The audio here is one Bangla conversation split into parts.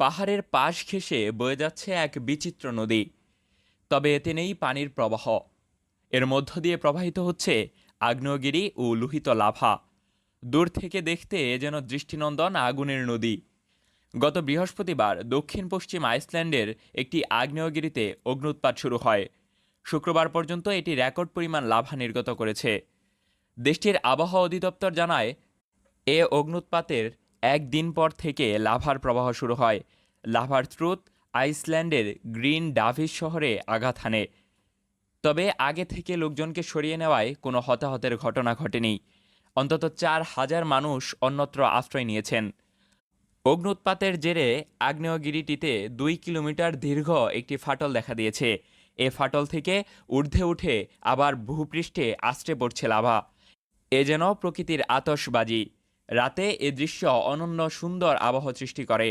পাহাড়ের পাশ ঘেঁষে বয়ে যাচ্ছে এক বিচিত্র নদী। তবে এতে নেই পানির প্রবাহ। এর মধ্য দিয়ে প্রবাহিত হচ্ছে আগ্নেয়গিরি ও লোহিত লাভা। দূর থেকে দেখতে এ যেন দৃষ্টিনন্দন আগুনের নদী। গত বৃহস্পতিবার দক্ষিণ পশ্চিম আইসল্যান্ডের একটি আগ্নেয়গিরিতে অগ্ন্যুৎপাত শুরু হয়। শুক্রবার পর্যন্ত এটি রেকর্ড পরিমাণ লাভা নির্গত করেছে। দেশটির আবহাওয়া অধিদপ্তর জানায়, এ অগ্ন্যুৎপাতের একদিন পর থেকে লাভার প্রবাহ শুরু হয়। লাভার স্রোত আইসল্যান্ডের গ্রিন ডাভিস শহরে আঘাত হানে। তবে আগে থেকে লোকজনকে সরিয়ে নেওয়ায় কোনো হতাহতের ঘটনা ঘটেনি। অন্তত 4,000 মানুষ অন্যত্র আশ্রয় নিয়েছেন। অগ্ন্যুৎপাতের জেরে আগ্নেয়গিরিটিতে 2 কিলোমিটার দীর্ঘ একটি ফাটল দেখা দিয়েছে। এ ফাটল থেকে ঊর্ধ্বে উঠে আবার ভূপৃষ্ঠে আছড়ে পড়ছে লাভা। এ যেন প্রকৃতির আতশবাজি। রাতে এ দৃশ্য অনন্য সুন্দর আবহ সৃষ্টি করে।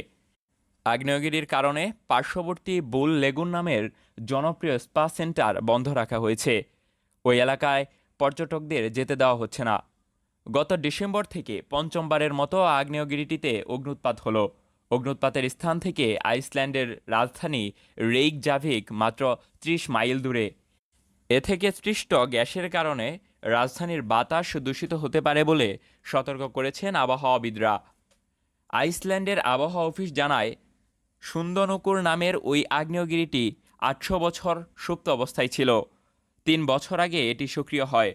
আগ্নেয়গিরির কারণে পার্শ্ববর্তী বুল লেগুন নামের জনপ্রিয় স্পা সেন্টার বন্ধ রাখা হয়েছে। ওই এলাকায় পর্যটকদের যেতে দেওয়া হচ্ছে না। গত ডিসেম্বর থেকে পঞ্চমবারের মতো আগ্নেয়গিরিটিতে অগ্ন্যুৎপাত হলো। অগ্ন্যুৎপাতের স্থান থেকে আইসল্যান্ডের রাজধানী রেইকজাভিক মাত্র 30 মাইল দূরে। এ থেকে সৃষ্ট গ্যাসের কারণে রাজধানীর বাতাস দূষিত হতে পারে বলে সতর্ক করেছেন আবহাওয়াবিদরা। আইসল্যান্ডের আবহাওয়া অফিস জানায়, সুন্দনকুর নামের ওই আগ্নেয়গিরিটি 800 বছর সুপ্ত অবস্থায় ছিল। 3 বছর আগে এটি সক্রিয় হয়।